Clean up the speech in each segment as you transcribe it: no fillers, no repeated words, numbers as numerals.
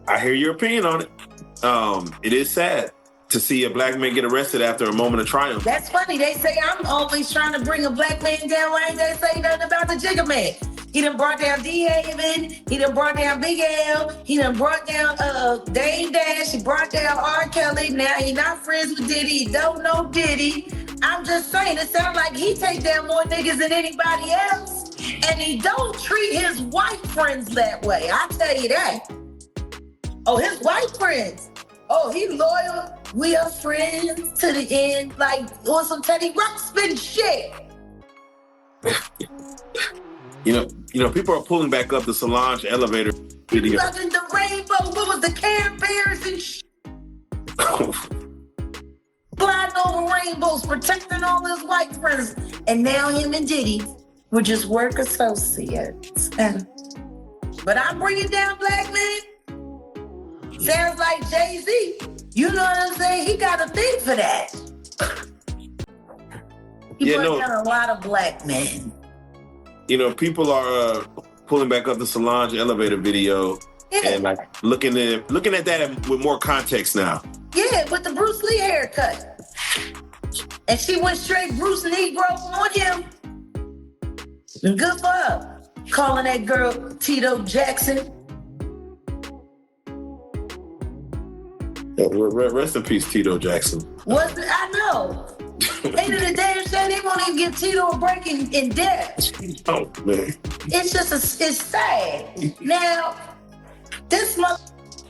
I hear your opinion on it. It is sad to see a black man get arrested after a moment of triumph. That's funny. They say I'm always trying to bring a black man down. Why ain't they say nothing about the Jigga Man? He done brought down D. Haven. He done brought down Big L. He done brought down Dame Dash. He brought down R. Kelly. Now he not friends with Diddy. He don't know Diddy. I'm just saying, it sounds like he take down more niggas than anybody else. And he don't treat his white friends that way. I tell you that. Oh, his white friends. Oh, he loyal. We are friends to the end. Like on some Teddy Ruxpin shit. You know, people are pulling back up the Solange elevator video. Fucking the rainbow. What was the Care Bears and shit? Flying over rainbows, protecting all his white friends. And now him and Diddy were just work associates. But I'm bringing down black men. Sounds like Jay-Z. You know what I'm saying? He got a thing for that. He brought down a lot of black men. You know, people are pulling back up the Solange elevator video and like looking at that with more context now. Yeah, with the Bruce Lee haircut. And she went straight Bruce Negro on him. And good for her. Calling that girl Tito Jackson. Rest in peace, Tito Jackson. I know. End of the damn shit, they won't even give Tito a break in death. Oh, man. It's just, it's sad. Now, this mother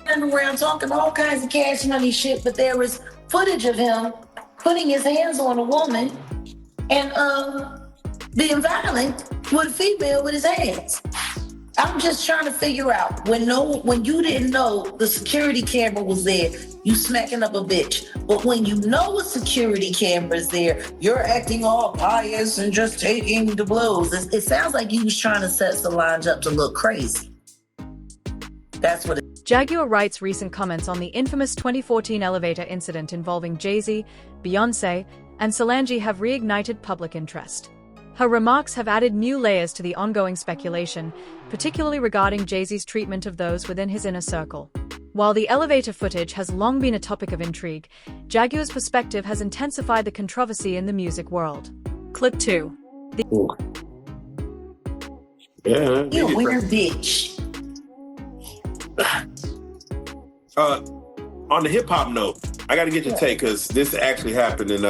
around talking all kinds of cash money shit, but there was footage of him putting his hands on a woman and being violent with a female with his hands. I'm just trying to figure out when you didn't know the security camera was there, you smacking up a bitch. But when you know a security camera is there, you're acting all pious and just taking the blows. It sounds like you was trying to set Solange up to look crazy. That's what it. Jaguar Wright's recent comments on the infamous 2014 elevator incident involving Jay-Z, Beyonce, and Solange have reignited public interest. Her remarks have added new layers to the ongoing speculation, particularly regarding Jay-Z's treatment of those within his inner circle. While the elevator footage has long been a topic of intrigue, Jaguar's perspective has intensified the controversy in the music world. Clip 2. You weird bitch. On the hip-hop note, I got to get your take because this actually happened and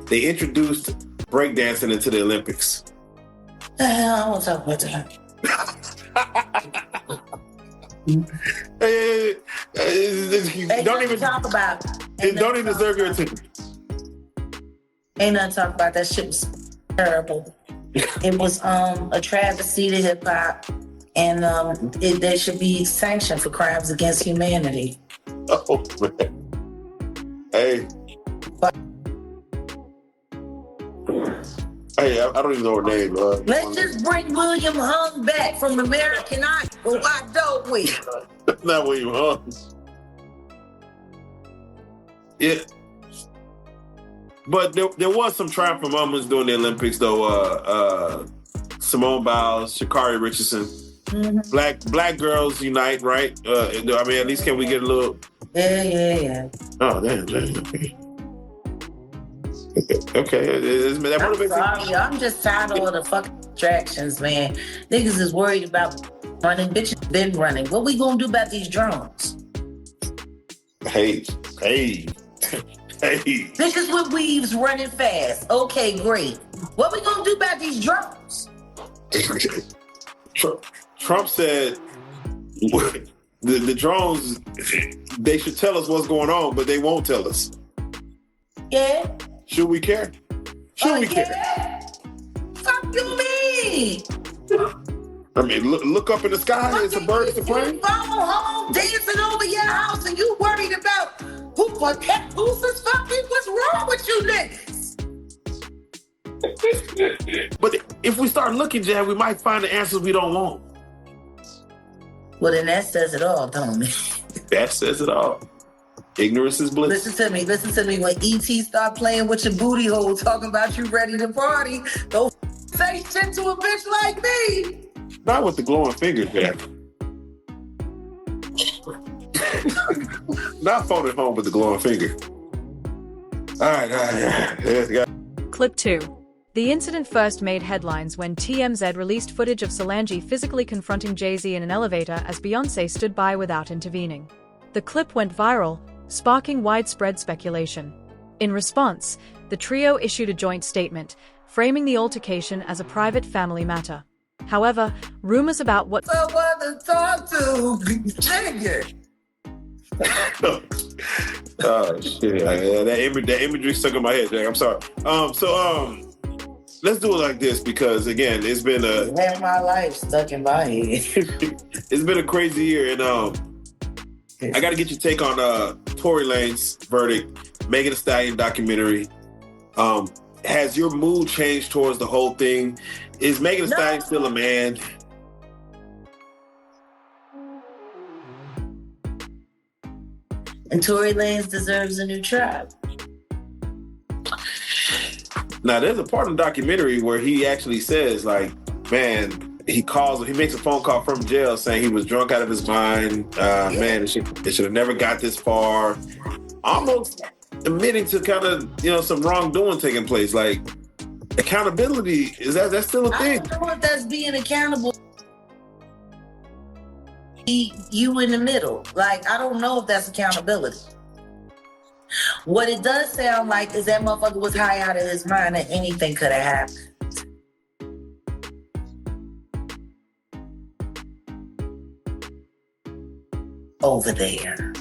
they introduced breakdancing into the Olympics. I won't talk about that. Don't even talk about it. Don't even deserve your attention. Ain't nothing to talk about. That shit was terrible. It was a travesty to hip hop, and they should be sanctioned for crimes against humanity. Oh man. Hey. Hey, I don't even know her name. Let's just bring William Hung back from American Idol. Why don't we? Not William Hung. Yeah. But there was some triumphant moments during the Olympics, though. Simone Biles, Sha'Carri Richardson. Mm-hmm. Black girls unite, right? I mean, at least can we get a little... Yeah. Oh, damn. Okay. I'm sorry, I'm just tired of all the fucking distractions, man. Niggas is worried about running. Bitches been running. What we gonna do about these drones? Hey. Bitches with weaves running fast. Okay, great. What we gonna do about these drones? Trump said the drones, they should tell us what's going on, but they won't tell us. Yeah. Should we care? Should we care? Fuck you mean? I mean, look up in the sky. It's a bird. It's a plane. Phone home dancing over your house, and you worried about who's this fucking? What's wrong with you niggas? But if we start looking, Jad, we might find the answers we don't want. Well, then that says it all, don't it? That says it all. Ignorance is bliss. Listen to me. When E.T. start playing with your booty hole, talking about you ready to party, don't say shit to a bitch like me. Not with the glowing fingers, Jack. Not phone at home with the glowing finger. All right. Yeah. Clip 2. The incident first made headlines when TMZ released footage of Solange physically confronting Jay-Z in an elevator as Beyoncé stood by without intervening. The clip went viral, sparking widespread speculation. In response, the trio issued a joint statement, framing the altercation as a private family matter. However, rumors about what Someone to talk to, Jigger. Oh shit! That imagery stuck in my head, Jack. I'm sorry. Let's do it like this because again, it's been Had my life stuck in my head. it's been a crazy year, and I got to get your take on Tory Lanez verdict, Megan Thee Stallion documentary. Has your mood changed towards the whole thing? Is Megan Thee Stallion still a man? And Tory Lanez deserves a new tribe. Now, there's a part in the documentary where he actually says, like, man, he makes a phone call from jail saying he was drunk out of his mind. Man, it should have never got this far. Almost admitting to kind of, some wrongdoing taking place. Like, accountability, that's still a thing? I don't know if that's being accountable. You in the middle. Like, I don't know if that's accountability. What it does sound like is that motherfucker was high out of his mind and anything could have happened. Over there.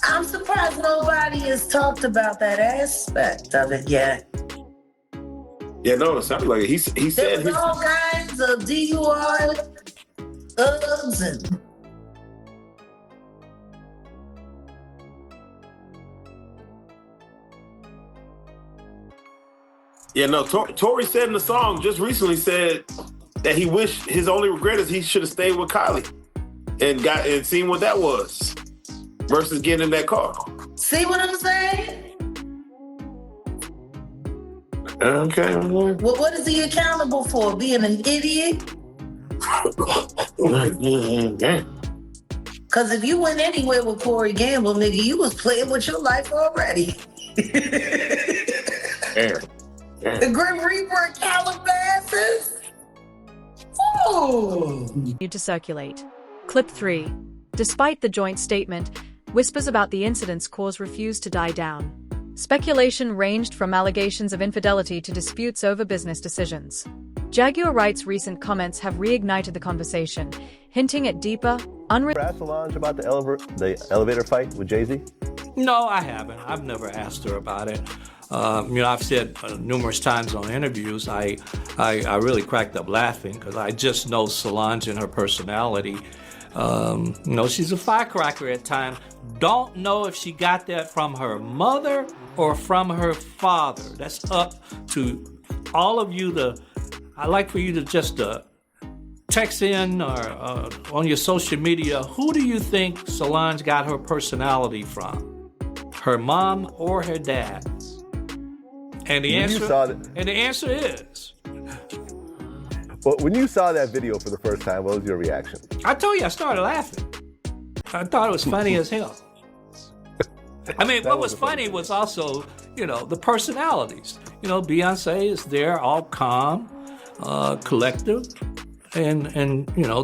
I'm surprised nobody has talked about that aspect of it yet. Yeah, no, it sounded like it. He There said was all kinds of DUI, thugs, and yeah, no. Tory said in the song just recently said that he wished his only regret is he should have stayed with Kylie and seen what that was versus getting in that car. see what I'm saying? Okay. Well, what is he accountable for? Being an idiot? Because if you went anywhere with Corey Gamble, nigga, you was playing with your life already. The Grim Reaper of Calabasas? Ooh. continued to circulate. Clip 3. Despite the joint statement, whispers about the incident's cause refused to die down. Speculation ranged from allegations of infidelity to disputes over business decisions. Jaguar Wright's recent comments have reignited the conversation, hinting at deeper, Asked Solange about the elevator fight with Jay-Z? No, I haven't. I've never asked her about it. I've said numerous times on interviews, I really cracked up laughing because I just know Solange and her personality. She's a firecracker at times. Don't know if she got that from her mother or from her father. That's up to all of you I'd like for you to just text in or on your social media, who do you think Solange got her personality from? Her mom or her dad? And the answer is. Well, when you saw that video for the first time, what was your reaction? I told you I started laughing. I thought it was funny as hell. I mean, what was funny was also, the personalities. Beyonce is there, all calm, collective, and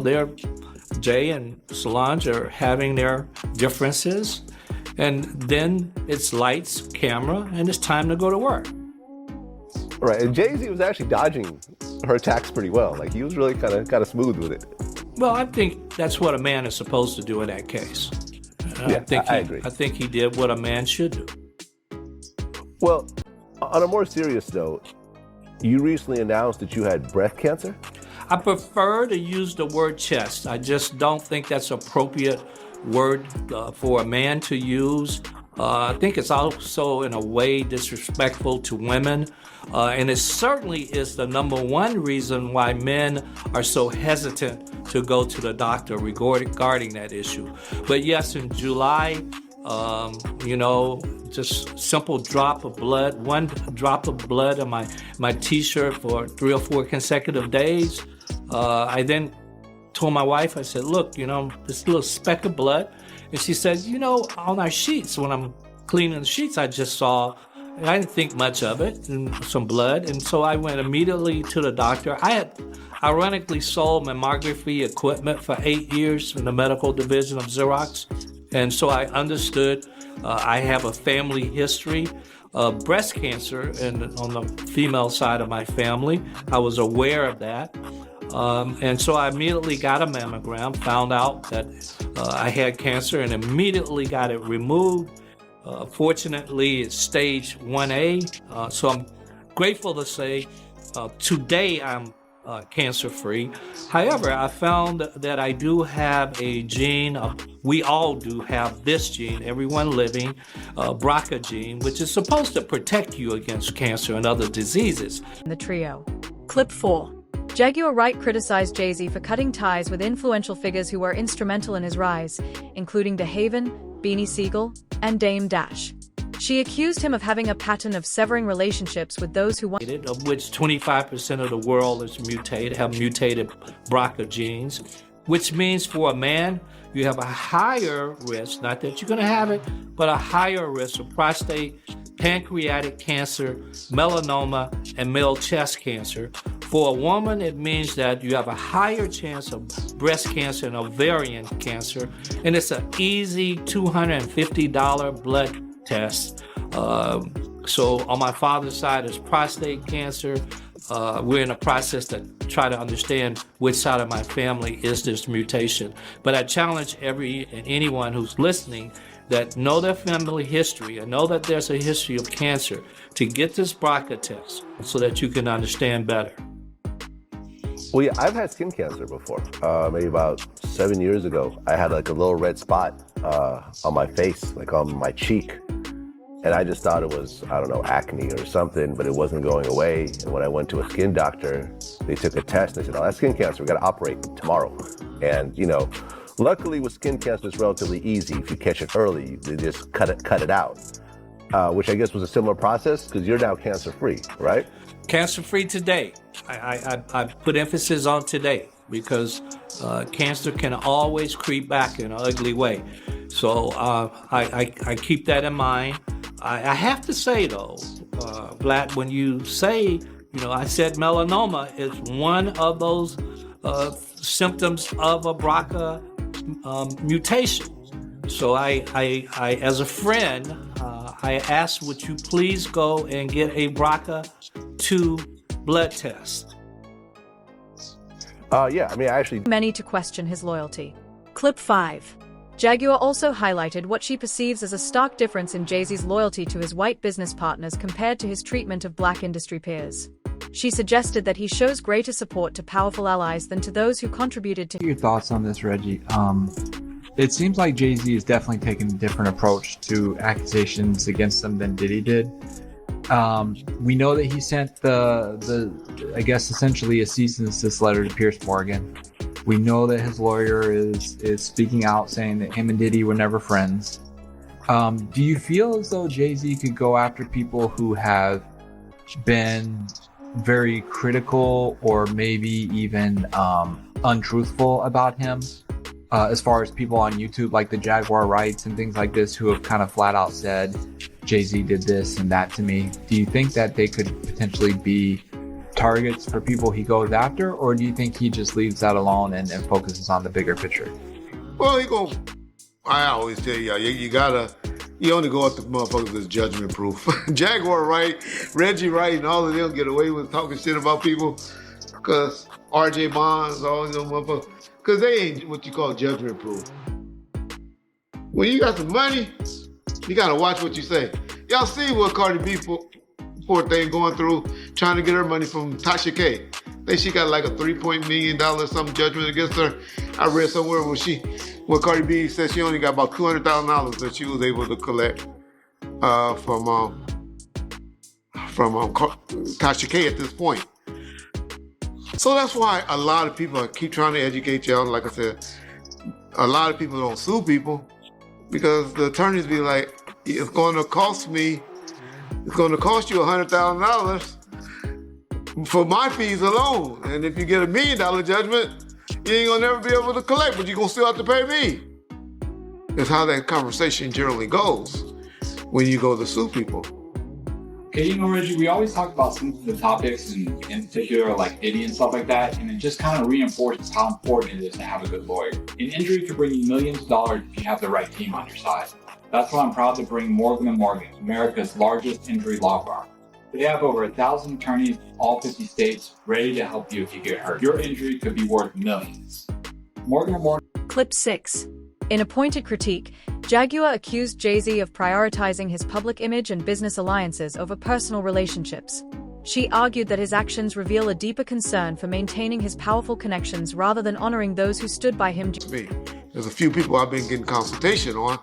they're Jay and Solange are having their differences, and then it's lights, camera, and it's time to go to work. Right, and Jay-Z was actually dodging her attacks pretty well. Like, he was really kind of smooth with it. Well, I think that's what a man is supposed to do in that case. I agree. I think he did what a man should do. Well, on a more serious note, you recently announced that you had breast cancer? I prefer to use the word chest. I just don't think that's appropriate word for a man to use. I think it's also in a way disrespectful to women. And it certainly is the number one reason why men are so hesitant to go to the doctor regarding that issue. But yes, in July, just simple drop of blood, one drop of blood on my t-shirt for 3 or 4 consecutive days. I then told my wife, I said, look, this little speck of blood. And she said, on our sheets, when I'm cleaning the sheets, I just saw, I didn't think much of it, and some blood. And so I went immediately to the doctor. I had ironically sold mammography equipment for 8 years in the medical division of Xerox. And so I understood I have a family history of breast cancer on the female side of my family. I was aware of that. And so I immediately got a mammogram, found out that I had cancer, and immediately got it removed. Fortunately, it's stage 1A. So I'm grateful to say today I'm cancer-free. However, I found that I do have a gene. We all do have this gene, everyone living, BRCA gene, which is supposed to protect you against cancer and other diseases. The trio. Clip 4. Jaguar Wright criticized Jay-Z for cutting ties with influential figures who were instrumental in his rise, including DeHaven, Beanie Siegel, and Dame Dash. She accused him of having a pattern of severing relationships with those who wanted, of which 25% of the world have mutated BRCA genes, which means for a man, you have a higher risk, not that you're going to have it, but a higher risk of prostate, pancreatic cancer, melanoma, and male chest cancer. For a woman, it means that you have a higher chance of breast cancer and ovarian cancer, and it's an easy $250 blood test. So on my father's side, it's prostate cancer. We're in a process to try to understand which side of my family is this mutation. But I challenge anyone who's listening that know their family history and know that there's a history of cancer to get this BRCA test so that you can understand better. Well, yeah, I've had skin cancer before. Maybe about 7 years ago, I had like a little red spot on my face, like on my cheek. And I just thought it was, I don't know, acne or something, but it wasn't going away. And when I went to a skin doctor, they took a test. They said, oh, that's skin cancer. We got to operate tomorrow. And, luckily with skin cancer, it's relatively easy. If you catch it early, they just cut it out, which I guess was a similar process because you're now cancer-free, right? Cancer-free today. I put emphasis on today because cancer can always creep back in an ugly way. So I keep that in mind. I have to say, though, Vlad, when you say, I said melanoma is one of those symptoms of a BRCA mutation. So I as a friend, I asked, would you please go and get a BRCA2 blood test? Yeah, I mean, I actually... Many to question his loyalty. Clip 5. Jaguar also highlighted what she perceives as a stark difference in Jay-Z's loyalty to his white business partners compared to his treatment of black industry peers. She suggested that he shows greater support to powerful allies than to those who contributed to... Your thoughts on this, Reggie? It seems like Jay-Z is definitely taking a different approach to accusations against them than Diddy did. We know that he sent I guess essentially a cease and desist letter to Piers Morgan. We know that his lawyer is speaking out saying that him and Diddy were never friends. Do you feel as though Jay-Z could go after people who have been very critical or maybe even untruthful about him? As far as people on YouTube like the Jaguar Wrights and things like this who have kind of flat out said Jay-Z did this and that to me. Do you think that they could potentially be targets for people he goes after, or do you think he just leaves that alone and focuses on the bigger picture? Well, I always tell you, you only go after motherfuckers that's judgment proof. Jaguar Wright, Reggie Wright, and all of them get away with talking shit about people because RJ Bonds, all those motherfuckers, because they ain't what you call judgment proof. When you got some money, you gotta watch what you say. Y'all see what Cardi B poor thing going through, trying to get her money from Tasha K. I think she got like a $3 million some judgment against her. I read somewhere where Cardi B said she only got about $200,000 that she was able to collect from Tasha K at this point. So that's why a lot of people keep trying to educate y'all. Like I said, a lot of people don't sue people because the attorneys be like, it's going to cost you $100,000 for my fees alone. And if you get $1 million judgment, You ain't gonna never be able to collect, but you're gonna still have to pay me. That's how that conversation generally goes when you go to sue people. Okay, Reggie, we always talk about some of the topics, and in particular, like Diddy and stuff like that, and it just kind of reinforces how important it is to have a good lawyer. An injury could bring you millions of dollars if you have the right team on your side. That's why I'm proud to bring Morgan & Morgan, America's largest injury law firm. They have over 1,000 attorneys in all 50 states ready to help you if you get hurt. Your injury could be worth millions. Morgan & Morgan. Clip 6. In a pointed critique, Jaguar accused Jay-Z of prioritizing his public image and business alliances over personal relationships. She argued that his actions reveal a deeper concern for maintaining his powerful connections rather than honoring those who stood by him. There's a few people I've been getting consultation on,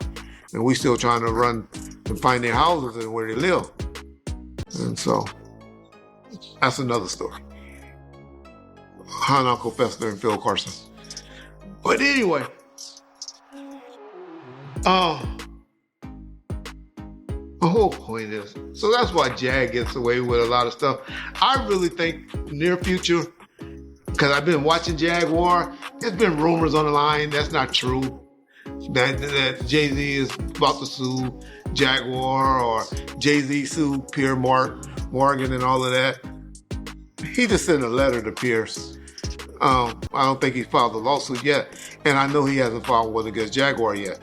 and we still trying to run and find their houses and where they live. And so, that's another story. Han, Uncle Fester, and Phil Carson. But anyway, the whole point is, so that's why Jag gets away with a lot of stuff. I really think near future, because I've been watching Jaguar, there's been rumors on the line that's not true. That Jay-Z is about to sue Jaguar, or Jay-Z sued Pierre Morgan and all of that. He just sent a letter to Pierce. I don't think he filed a lawsuit yet, and I know he hasn't filed one against Jaguar yet.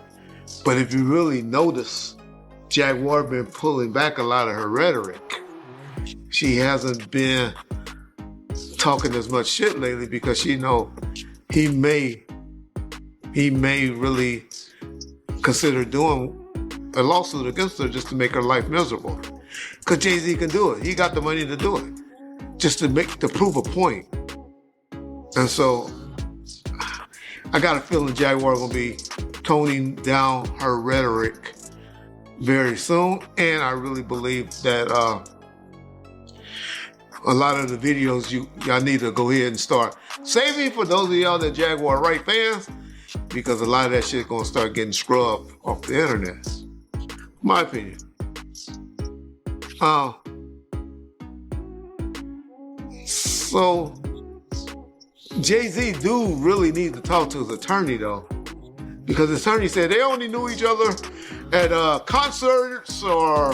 But if you really notice, Jaguar been pulling back a lot of her rhetoric. She hasn't been talking as much shit lately because she know he may really consider doing a lawsuit against her just to make her life miserable. Because Jay-Z can do it. He got the money to do it. Just to prove a point. And so I got a feeling Jaguar gonna be toning down her rhetoric very soon. And I really believe that a lot of the videos y'all need to go ahead and start saving for those of y'all that Jaguar Wright fans, because a lot of that shit gonna start getting scrubbed off the internet. My opinion. So Jay-Z do really need to talk to his attorney though, because his attorney said they only knew each other at concerts or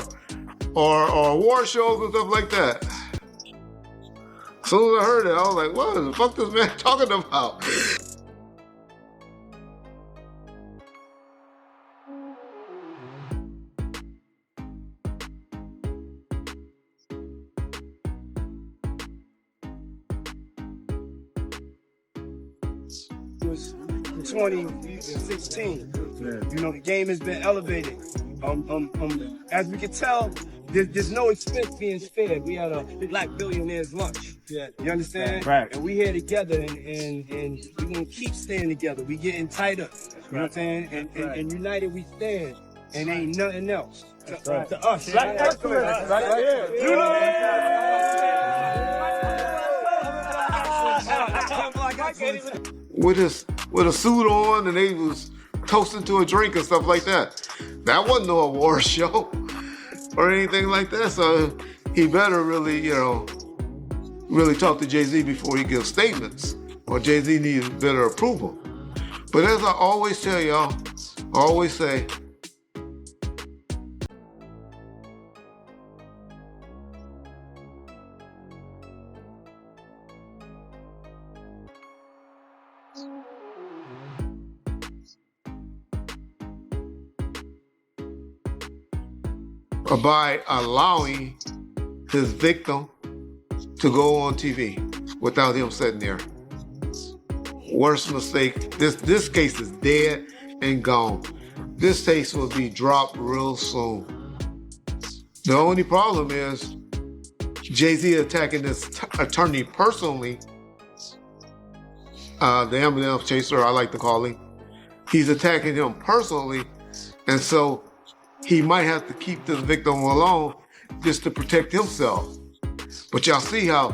war shows and stuff like that. As soon as I heard it, I was like, what the fuck this man talking about? Was in 2016. You know, the game has been elevated. As we can tell, there's no expense being spared. We had a black billionaire's lunch. You understand? Right. And we here together, and we're gonna keep staying together. We getting tighter. You know what I'm saying? And united we stand, and ain't nothing else to us. Black excellence. Right here. With a suit on, and they was toasting to a drink and stuff like that. That wasn't no award show or anything like that. So he better really talk to Jay-Z before he gives statements, or Jay-Z needs better approval. But as I always tell y'all, I always say, by allowing his victim to go on TV without him sitting there. Worst mistake. This case is dead and gone. This case will be dropped real soon. The only problem is Jay-Z attacking this attorney personally. The ambulance chaser, I like to call him. He's attacking him personally, and so he might have to keep this victim alone just to protect himself. But y'all see how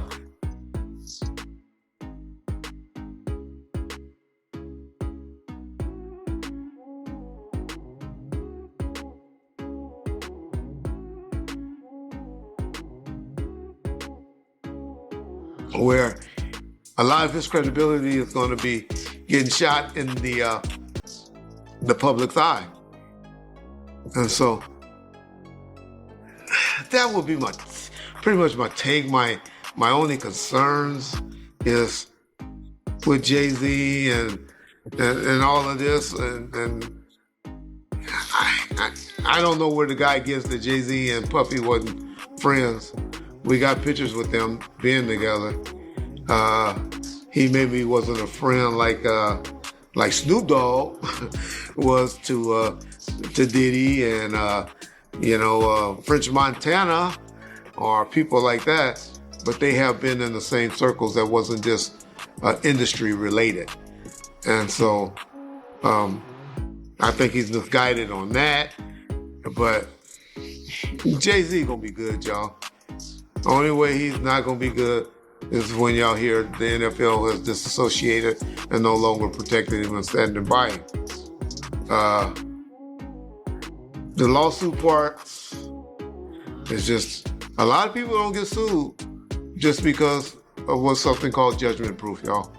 where a lot of his credibility is going to be getting shot in the public's eye. And so that would be pretty much my take. My only concerns is with Jay-Z and all of this, and I don't know where the guy gets that Jay-Z and Puffy wasn't friends. We got pictures with them being together. He maybe wasn't a friend like Snoop Dogg was to Diddy and French Montana or people like that. But they have been in the same circles that wasn't just industry related. And so I think he's misguided on that. But Jay-Z gonna be good, y'all. The only way he's not gonna be good is when y'all hear the NFL has disassociated and no longer protected him and standing by him. The lawsuit part is just, a lot of people don't get sued just because of what's something called judgment proof, y'all.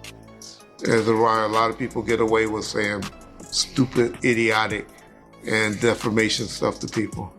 There's why a lot of people get away with saying stupid, idiotic, and defamation stuff to people.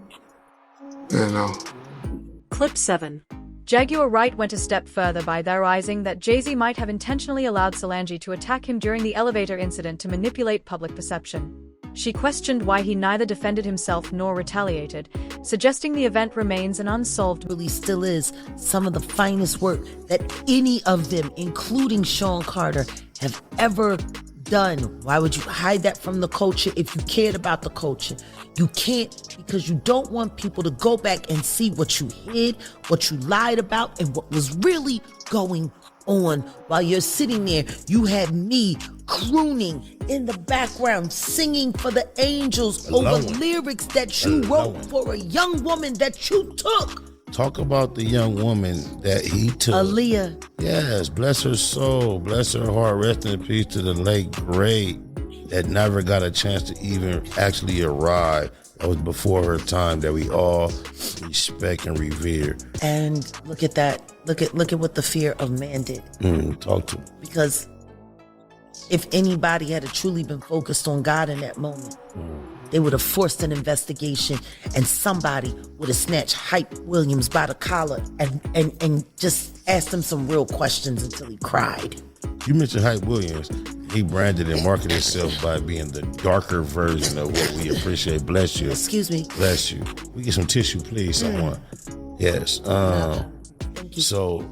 Clip 7. Jaguar Wright went a step further by theorizing that Jay-Z might have intentionally allowed Solange to attack him during the elevator incident to manipulate public perception. She questioned why he neither defended himself nor retaliated, suggesting the event remains an unsolved Really still is some of the finest work that any of them, including Sean Carter, have ever done. Why would you hide that from the culture if you cared about the culture? You can't, because you don't want people to go back and see what you hid, what you lied about, and what was really going on. While you're sitting there, you had me crooning in the background, singing for the angels over lyrics that you wrote for a young woman that you took. Talk about the young woman that he took. Aaliyah. Yes, bless her soul, bless her heart, rest in peace to the late great that never got a chance to even actually arrive. That was before her time, that we all respect and revere. And look at that. Look at what the fear of man did. Talk to me. Because if anybody had truly been focused on God in that moment, they would have forced an investigation, and somebody would have snatched Hype Williams by the collar and just asked him some real questions until he cried. You mentioned Hype Williams. He branded and marketed himself by being the darker version of what we appreciate. Bless you. Excuse me. Bless you. We get some tissue, please, someone. Yes. Thank you. So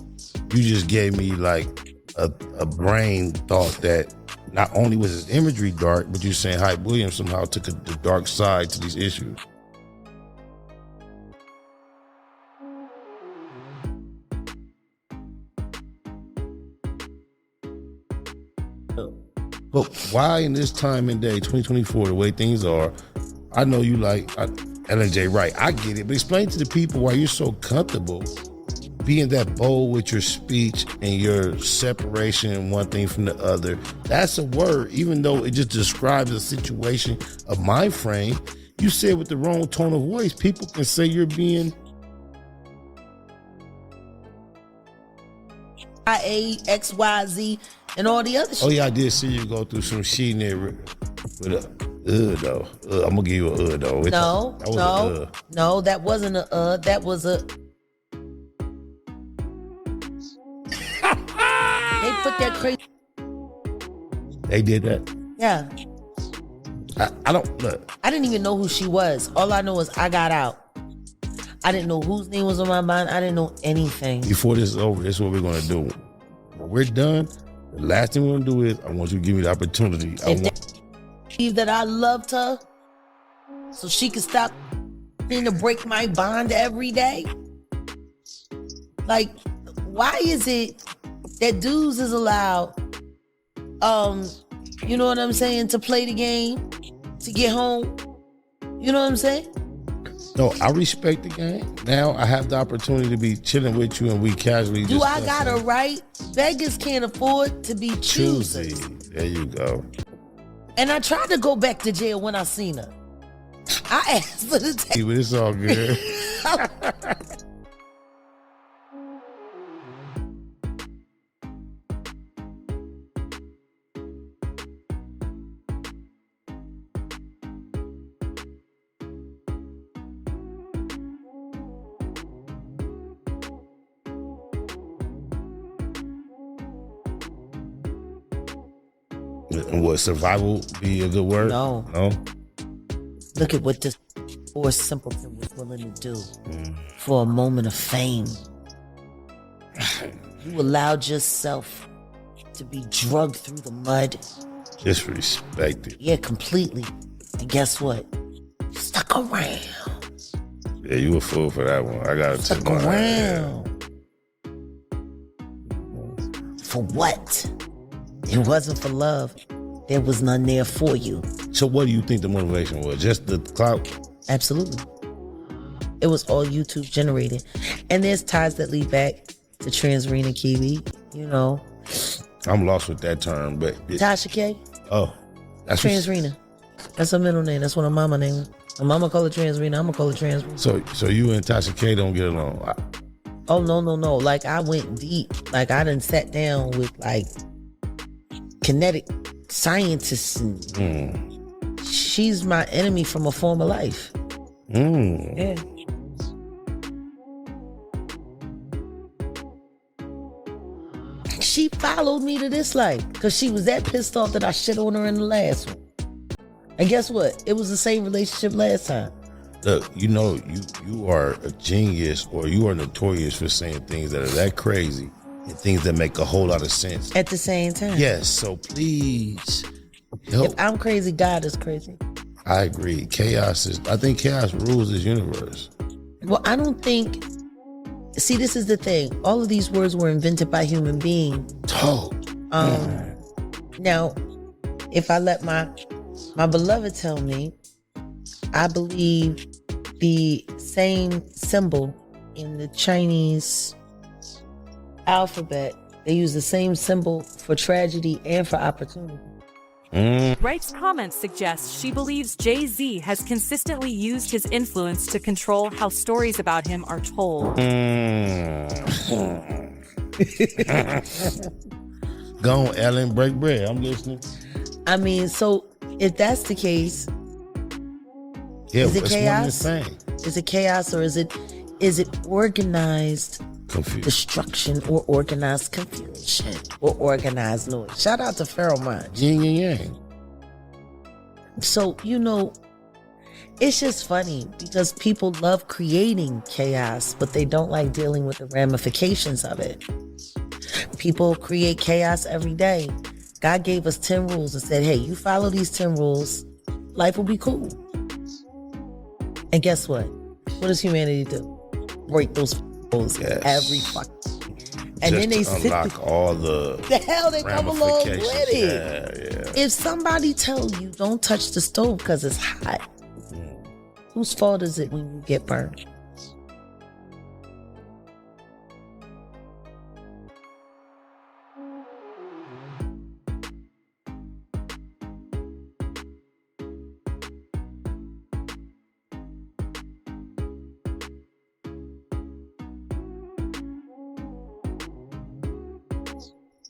you just gave me like a brain thought that not only was his imagery dark, but you're saying Hype Williams somehow took the dark side to these issues. But why in this time and day, 2024, the way things are, I know you like LJ Wright. I get it, but explain to the people why you're so comfortable being that bold with your speech and your separation one thing from the other. That's a word, even though it just describes a situation, a mind frame. You say it with the wrong tone of voice, people can say you're being XYZ and all the other shit. Oh yeah, I did see you go through some shit there with a though. I'm gonna give you a though. No, that wasn't a that was a. They put that crazy. They did that. Yeah. I don't look. I didn't even know who she was. All I know is I got out. I didn't know whose name was on my mind. I didn't know anything. Before this is over, this is what we're gonna do. When we're done, the last thing we're gonna do is I want you to give me the opportunity. Believe that I loved her, so she could stop being to break my bond every day. Like, why is it that dudes is allowed, you know what I'm saying, to play the game, to get home? You know what I'm saying? No, I respect the game. Now I have the opportunity to be chilling with you and we casually Do I got a right? Beggars can't afford to be choosers. There you go. And I tried to go back to jail when I seen her. I asked for the take. But it's all good. And would survival be a good word? No. No? Look at what this poor simpleton was willing to do for a moment of fame. You allowed yourself to be drugged through the mud. Disrespected. Yeah, completely. And guess what? You stuck around. Yeah, you a fool for that one. I gotta Stuck tip my around. For what? It wasn't for love. There was none there for you. So what do you think the motivation was? Just the clout? Absolutely. It was all YouTube generated. And there's ties that lead back to Transrena Kiwi, you know. I'm lost with that term, but Tasha K, oh, that's what- Transrena. That's her middle name. That's what her mama name is. Her mama call her Transrena. I'm gonna call her Transrena. So you and Tasha K don't get along. Oh, no. Like, I went deep. Like, I done sat down with, like, kinetic scientists. And she's my enemy from a former life. Yeah. She followed me to this life because she was that pissed off that I shit on her in the last one. And guess what? It was the same relationship last time. Look, you know, you are a genius, or you are notorious for saying things that are that crazy and things that make a whole lot of sense At the same time. Yes, so please help. If I'm crazy, God is crazy. I agree. I think chaos rules this universe. Well, I don't think. See, this is the thing. All of these words were invented by human beings. Oh. Now, if I let my beloved tell me, I believe the same symbol in the Chinese alphabet, they use the same symbol for tragedy and for opportunity. Wright's comments suggest she believes Jay-Z has consistently used his influence to control how stories about him are told. Go on, Ellen, break bread. I'm listening. I mean, so if that's the case, Yeah, is it it's one and the chaos? same. Is it chaos, or is it organized Confused. destruction, or organized confusion, or organized noise? Shout out to Pharaoh Mind. Yin and yang. So, you know, it's just funny because people love creating chaos, but they don't like dealing with the ramifications of it. People create chaos every day. God gave us 10 rules and said, hey, you follow these 10 rules, life will be cool. And guess what? What does humanity do? Break those rules every fucking. And Just then they to unlock all the hell they come along with ramifications. it. Yeah. If somebody tells you don't touch the stove because it's hot, whose fault is it when you get burned?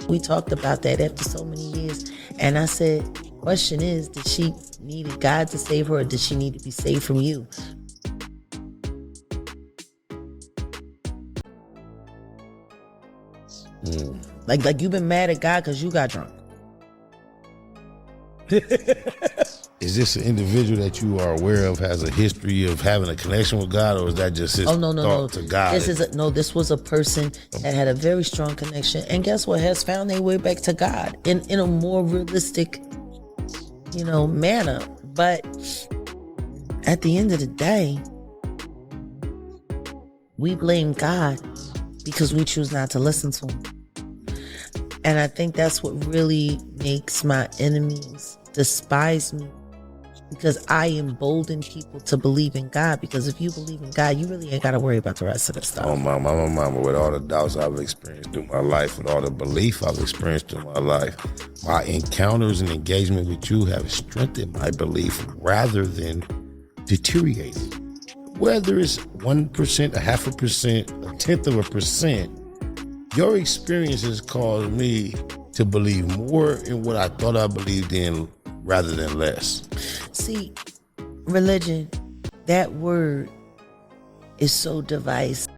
We talked about that after so many years. And I said, question is, did she need God to save her, or did she need to be saved from you? Like you've been mad at God because you got drunk. Is this an individual that you are aware of has a history of having a connection with God, or is that just his thought to God? This was a person that had a very strong connection, and guess what? Has found their way back to God in a more realistic, manner. But at the end of the day, we blame God because we choose not to listen to him. And I think that's what really makes my enemies despise me, because I embolden people to believe in God. Because if you believe in God, you really ain't got to worry about the rest of the stuff. Oh, mama, with all the doubts I've experienced through my life, with all the belief I've experienced through my life, my encounters and engagement with you have strengthened my belief rather than deteriorated. Whether it's 1%, a 0.5%, 0.1%, your experiences caused me to believe more in what I thought I believed in rather than less. See, religion, that word is so divisive.